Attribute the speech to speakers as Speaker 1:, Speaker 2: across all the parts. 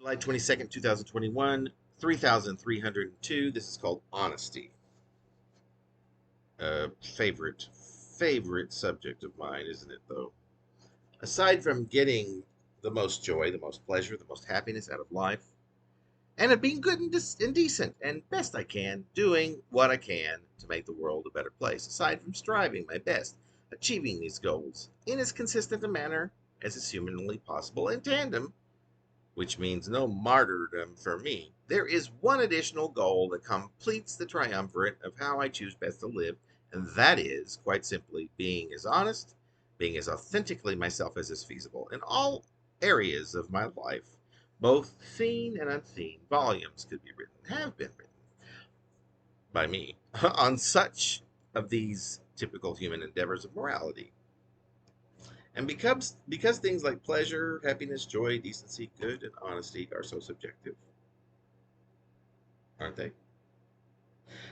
Speaker 1: July 22nd, 2021, 3302. This is called Honesty. Favorite subject of mine, isn't it, though? Aside from getting the most joy, the most pleasure, the most happiness out of life, and of being good and decent, and best I can, doing what I can to make the world a better place, aside from striving my best, achieving these goals in as consistent a manner as is humanly possible in tandem, which means no martyrdom for me, there is one additional goal that completes the triumvirate of how I choose best to live, and that is, quite simply, being as honest, being as authentically myself as is feasible in all areas of my life. Both seen and unseen volumes could be written, have been written by me, on such of these typical human endeavors of morality. And because things like pleasure, happiness, joy, decency, good, and honesty are so subjective, aren't they?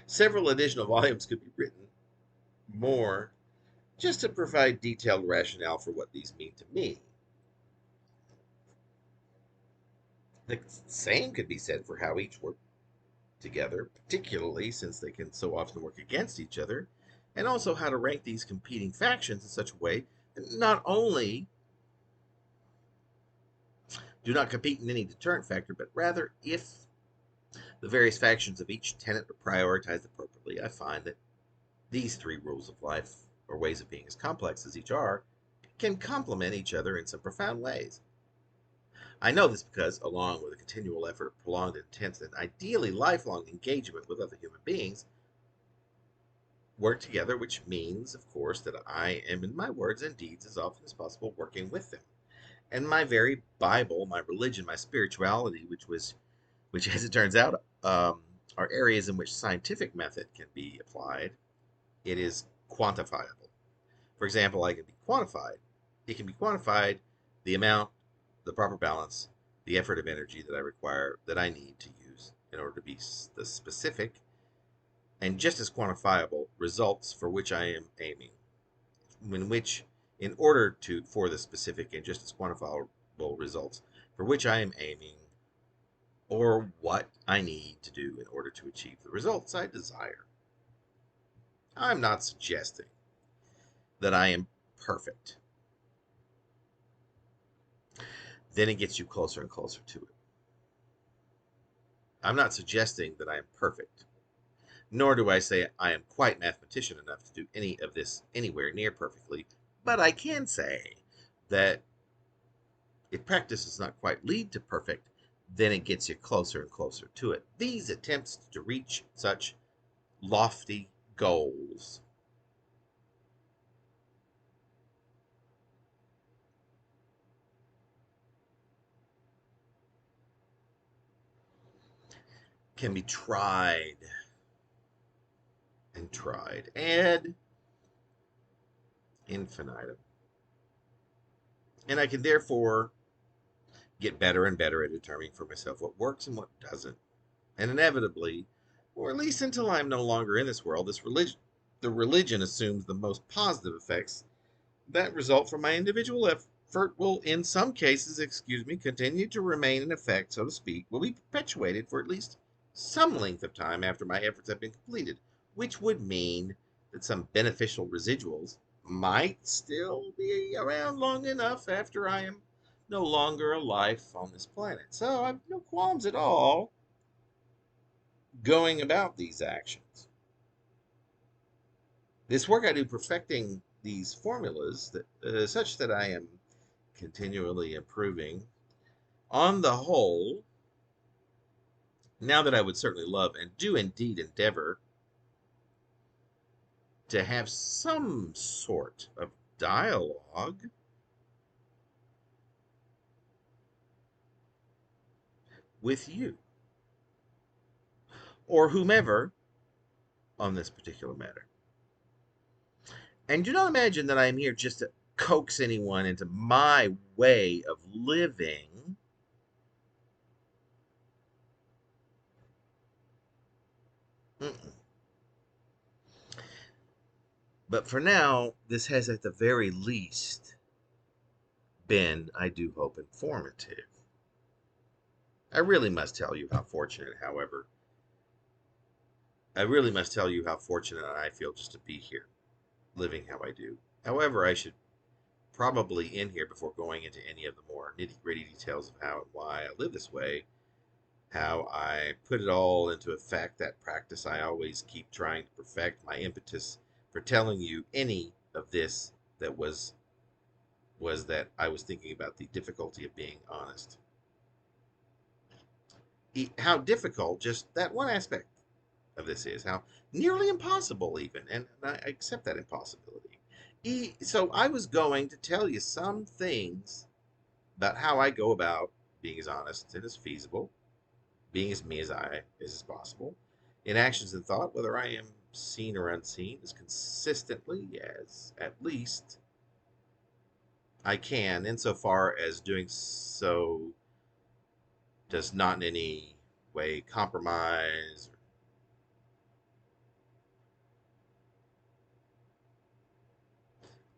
Speaker 1: Several additional volumes could be written more just to provide detailed rationale for what these mean to me. The same could be said for how each work together, particularly since they can so often work against each other, and also how to rank these competing factions in such a way that not only do not compete in any deterrent factor, but rather, if the various factions of each tenet are prioritized appropriately, I find that these three rules of life, or ways of being as complex as each are, can complement each other in some profound ways. I know this because, along with a continual effort of prolonged, intense, and ideally lifelong engagement with other human beings, work together, which means, of course, that I am in my words and deeds as often as possible working with them. And my very Bible, my religion, my spirituality, which as it turns out, are areas in which scientific method can be applied, it is quantifiable. For example, it can be quantified the amount, the proper balance, the effort of energy that I require, that I need to use in order to be the specific and just as quantifiable results for which I am aiming. In which, in order for the specific and just as quantifiable results for which I am aiming, or what I need to do in order to achieve the results I desire. I'm not suggesting that I am perfect. Then it gets you closer and closer to it. I'm not suggesting that I am perfect, nor do I say I am quite mathematician enough to do any of this anywhere near perfectly, but I can say that if practice does not quite lead to perfect, then it gets you closer and closer to it. These attempts to reach such lofty goals can be tried and tried ad infinitum. And I can therefore get better and better at determining for myself what works and what doesn't. And inevitably, or at least until I am no longer in this world, the religion assumes the most positive effects that result from my individual effort will, in some cases, continue to remain in effect, so to speak, will be perpetuated for at least some length of time after my efforts have been completed, which would mean that some beneficial residuals might still be around long enough after I am no longer a life on this planet. So I've no qualms at all going about these actions. This work I do perfecting these formulas that such that I am continually improving. On the whole, now that I would certainly love and do indeed endeavor to have some sort of dialogue with you or whomever on this particular matter. And do not imagine that I am here just to coax anyone into my way of living. Mm-mm. But for now, this has at the very least been, I do hope, informative. I really must tell you how fortunate, however, I really must tell you how fortunate I feel just to be here, living how I do. However, I should probably end here before going into any of the more nitty gritty details of how and why I live this way, how I put it all into effect, that practice I always keep trying to perfect, my impetus for telling you any of this that was that I was thinking about the difficulty of being honest. How difficult just that one aspect of this is, how nearly impossible even, and I accept that impossibility. So I was going to tell you some things about how I go about being as honest and as feasible, being as me as possible, in actions and thought, whether I am seen or unseen, as consistently as at least I can, insofar as doing so does not in any way compromise or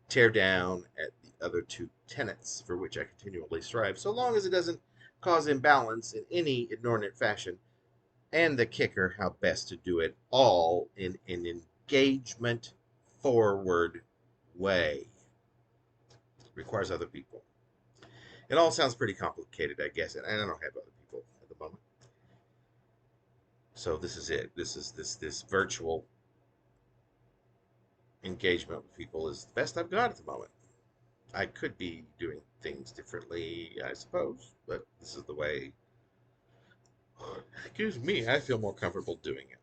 Speaker 1: tear down at the other two tenets for which I continually strive, so long as it doesn't cause imbalance in any inordinate fashion. And the kicker, how best to do it all in an engagement forward way. It requires other people. It all sounds pretty complicated, I guess, and I don't have other people at the moment. So this is it. This virtual engagement with people is the best I've got at the moment. I could be doing things differently, I suppose, but this is the way. Excuse me, I feel more comfortable doing it.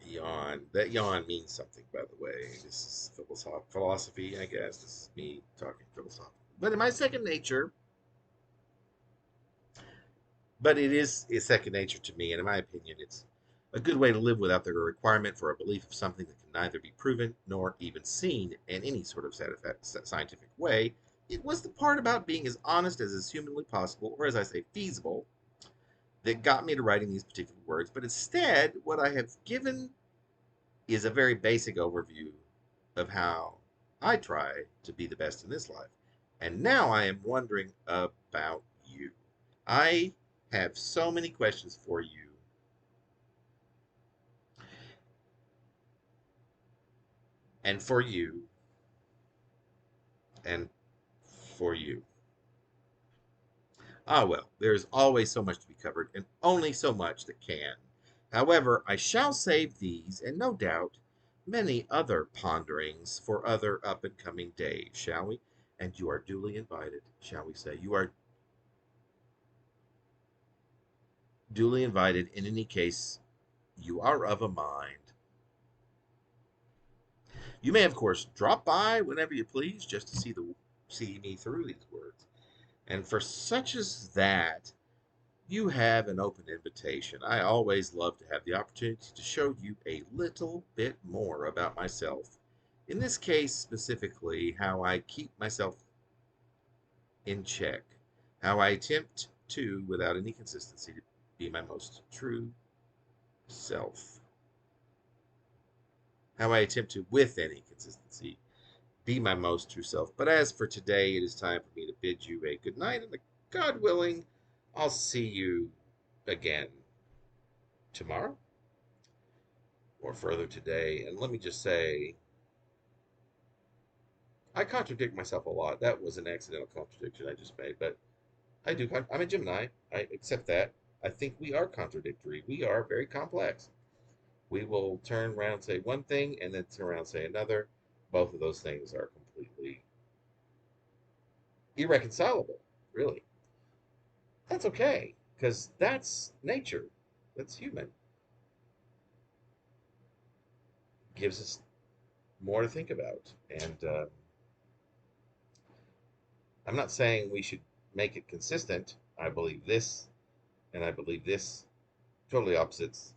Speaker 1: Yawn. That yawn means something, by the way. This is philosophy, I guess. This is me talking philosophy. But in my second nature, but it is second nature to me, and in my opinion, it's a good way to live without the requirement for a belief of something that can neither be proven nor even seen in any sort of scientific way. It was the part about being as honest as is humanly possible, or as I say, feasible, that got me to writing these particular words. But instead, what I have given is a very basic overview of how I try to be the best in this life. And now I am wondering about you. I have so many questions for you. And for you. And for you. Ah, well, there's always so much to be covered, and only so much that can. However, I shall save these, and no doubt many other ponderings, for other up and coming days, shall we? And you are duly invited, shall we say? You are duly invited. In any case, you are of a mind. You may, of course, drop by whenever you please, just to see me through these words. And for such as that, you have an open invitation. I always love to have the opportunity to show you a little bit more about myself. In this case, specifically, how I keep myself in check, how I attempt to, without any consistency, to be my most true self. How I attempt to, with any consistency, be my most true self. But as for today, it is time for me to bid you a good night, and God willing, I'll see you again tomorrow or further today. And let me just say, I contradict myself a lot. That was an accidental contradiction I just made, but I do. I'm a Gemini. I accept that. I think we are contradictory. We are very complex. We will turn around and say one thing and then turn around and say another. Both of those things are completely irreconcilable, really. That's okay, because that's nature. That's human. Gives us more to think about. And I'm not saying we should make it consistent. I believe this, and I believe this. Totally opposites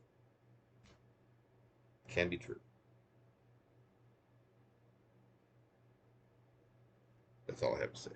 Speaker 1: can be true. That's all I have to say.